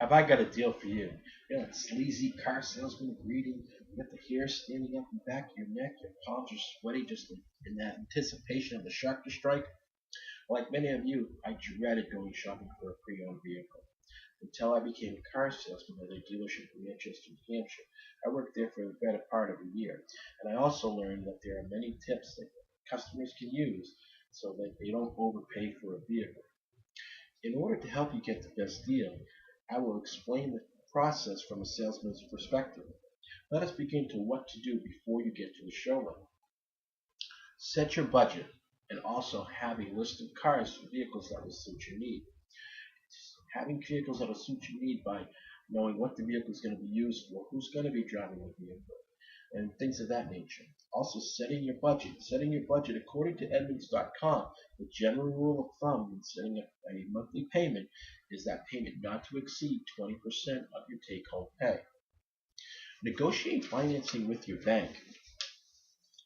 Have I got a deal for you? You know, that sleazy car salesman greeting, you got the hair standing up the back of your neck, your palms are sweaty just in that anticipation of the shark to strike. Like many of you, I dreaded going shopping for a pre-owned vehicle until I became a car salesman at a dealership in Manchester, New Hampshire. I worked there for the better part of a year, and I also learned that there are many tips that customers can use so that they don't overpay for a vehicle. In order to help you get the best deal, I will explain the process from a salesman's perspective. Let us begin to what to do before you get to the showroom. Set your budget and also have a list of cars or vehicles that will suit your need. Having vehicles that will suit your need by knowing what the vehicle is going to be used for, who's going to be driving the vehicle, and things of that nature. Also, setting your budget. Setting your budget according to Edmunds.com. The general rule of thumb in setting up a monthly payment is that payment not to exceed 20% of your take-home pay. Negotiate financing with your bank.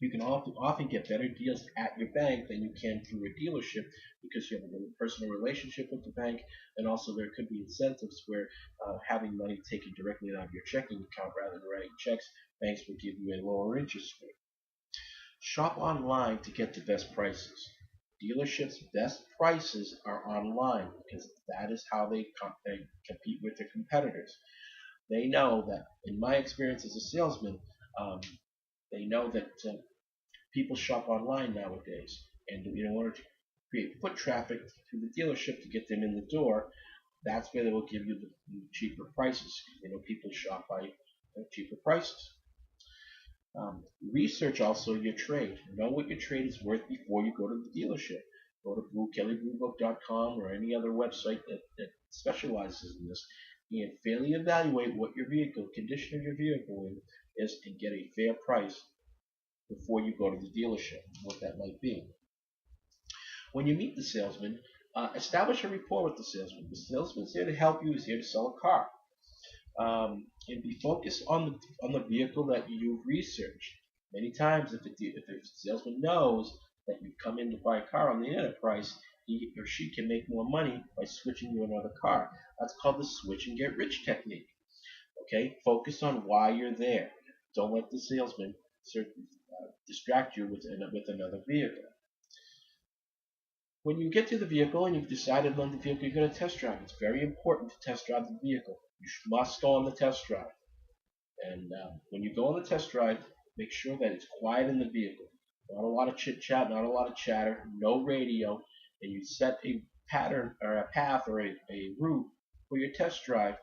You can often get better deals at your bank than you can through a dealership because you have a personal relationship with the bank, and also there could be incentives where having money taken directly out of your checking account rather than writing checks, banks will give you a lower interest rate. Shop online to get the best prices. Dealerships' best prices are online because that is how they compete with their competitors. They know that, in my experience as a salesman, um, they know that people shop online nowadays, and in order to create foot traffic to the dealership to get them in the door, that's where they will give you the cheaper prices. People shop by cheaper prices. Research also your trade. Know what your trade is worth before you go to the dealership. Go to kellybluebook.com or any other website that specializes in this and fairly evaluate what your vehicle, condition of your vehicle is, and get a fair price before you go to the dealership, what that might be. When you meet the salesman, establish a rapport with the salesman. The salesman's here to help you. He's here to sell a car. And be focused on the vehicle that you've researched. Many times, if a salesman knows that you come in to buy a car on the internet price, he or she can make more money by switching to another car. That's called the switch and get rich technique. Okay, focus on why you're there. Don't let the salesman distract you with another vehicle. When you get to the vehicle and you've decided on the vehicle you're going to test drive, it's very important to test drive the vehicle. You must go on the test drive. And when you go on the test drive, make sure that it's quiet in the vehicle. Not a lot of chit chat, not a lot of chatter, no radio, and you set a pattern or a path or a route for your test drive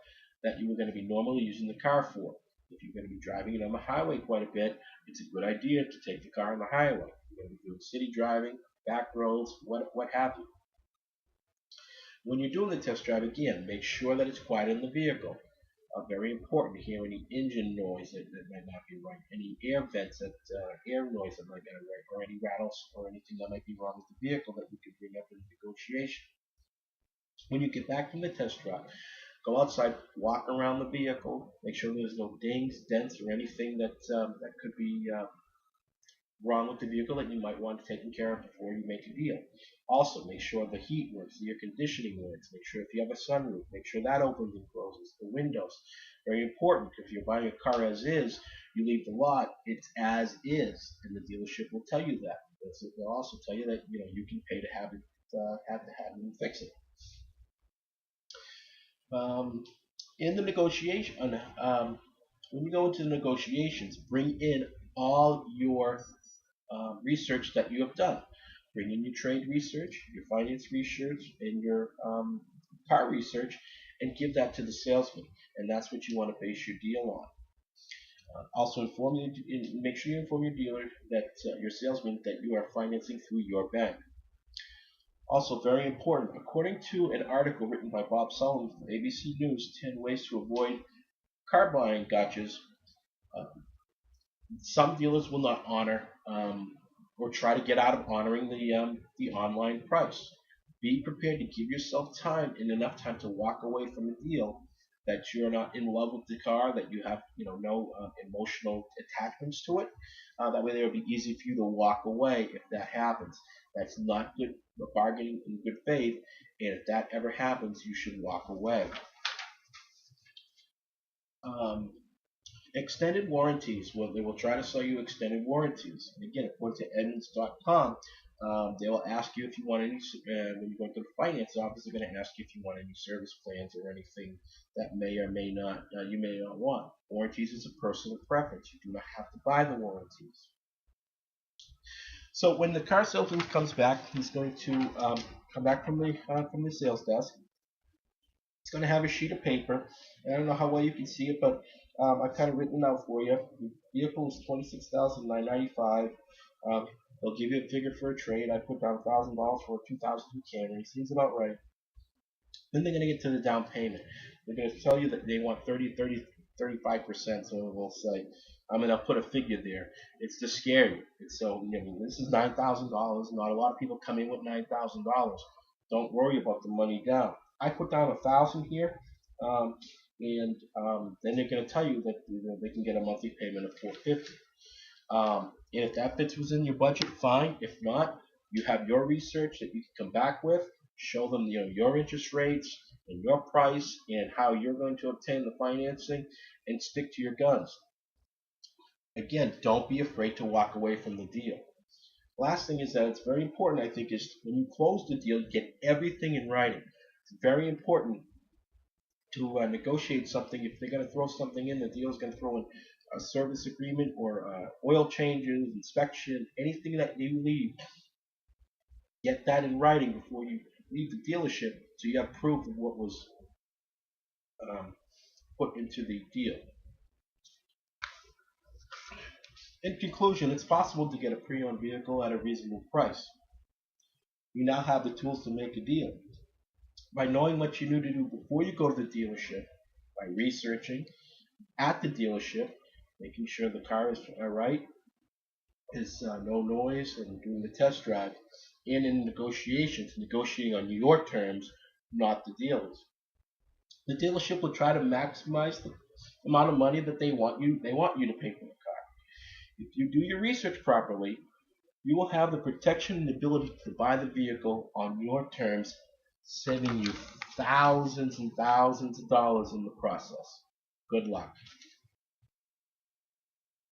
that you are going to be normally using the car for. If you're going to be driving it on the highway quite a bit, it's a good idea to take the car on the highway. You're going to be doing city driving, back roads, what have you. When you're doing the test drive, again, make sure that it's quiet in the vehicle. Very important to hear any engine noise that might not be right, any air vents air noise that might not be right, or any rattles or anything that might be wrong with the vehicle that we could bring up in negotiation. When you get back from the test drive, go outside, walk around the vehicle, make sure there's no dings, dents, or anything that could be wrong with the vehicle that you might want taken care of before you make a deal. Also, make sure the heat works, the air conditioning works. Make sure if you have a sunroof, make sure that opens and closes. The windows, very important. If you're buying a car as is, you leave the lot, it's as is, and the dealership will tell you that. They'll also tell you that you can pay to have them fix it. Um, in the negotiation, when you go into the negotiations, bring in all your research that you have done. Bring in your trade research, your finance research, and your car research, and give that to the salesman. And that's what you want to base your deal on. Also, make sure you inform your dealer that your salesman that you are financing through your bank. Also, very important, according to an article written by Bob Sullivan from ABC News, 10 ways to avoid car buying gotchas. Uh, some dealers will not honor or try to get out of honoring the online price. Be prepared to give yourself time and enough time to walk away from a deal that you're not in love with the car, that you have no emotional attachments to it. That way, it'll be easy for you to walk away if that happens. That's not good bargaining in good faith, and if that ever happens, you should walk away. Um, Extended warranties. Well, they will try to sell you extended warranties. And again, according to Edmunds.com, they will ask you if you want any. When you go to the finance office, they're going to ask you if you want any service plans or anything that may or may not you may not want. Warranties is a personal preference. You do not have to buy the warranties. So when the car salesman comes back, he's going to come back from the sales desk. It's going to have a sheet of paper. I don't know how well you can see it, but I've kind of written it out for you. The vehicle is $26,995. They'll give you a figure for a trade. I put down $1,000 for a 2002 Camry. Seems about right. Then they're going to get to the down payment. They're going to tell you that they want 35%. So we'll say, I'll put a figure there. It's to scare you. This is $9,000. Not a lot of people come in with $9,000. Don't worry about the money down. I put down 1,000 here, then they're going to tell you that they can get a monthly payment of $450. And if that fits within your budget, fine. If not, you have your research that you can come back with. Show them your interest rates and your price and how you're going to obtain the financing, and stick to your guns. Again, don't be afraid to walk away from the deal. Last thing is that it's very important, I think, is when you close the deal, get everything in writing. It's very important to negotiate something. If they're going to throw something in, the deal is going to throw in a service agreement or oil changes, inspection, anything that you leave. Get that in writing before you leave the dealership, so you have proof of what was put into the deal. In conclusion, it's possible to get a pre-owned vehicle at a reasonable price. You now have the tools to make a deal. By knowing what you need to do before you go to the dealership, by researching at the dealership, making sure the car is right, is no noise, and doing the test drive, and in negotiations, negotiating on your terms, not the dealer's. The dealership will try to maximize the amount of money that they want you to pay for the car. If you do your research properly, you will have the protection and ability to buy the vehicle on your terms, saving you thousands and thousands of dollars in the process. Good luck.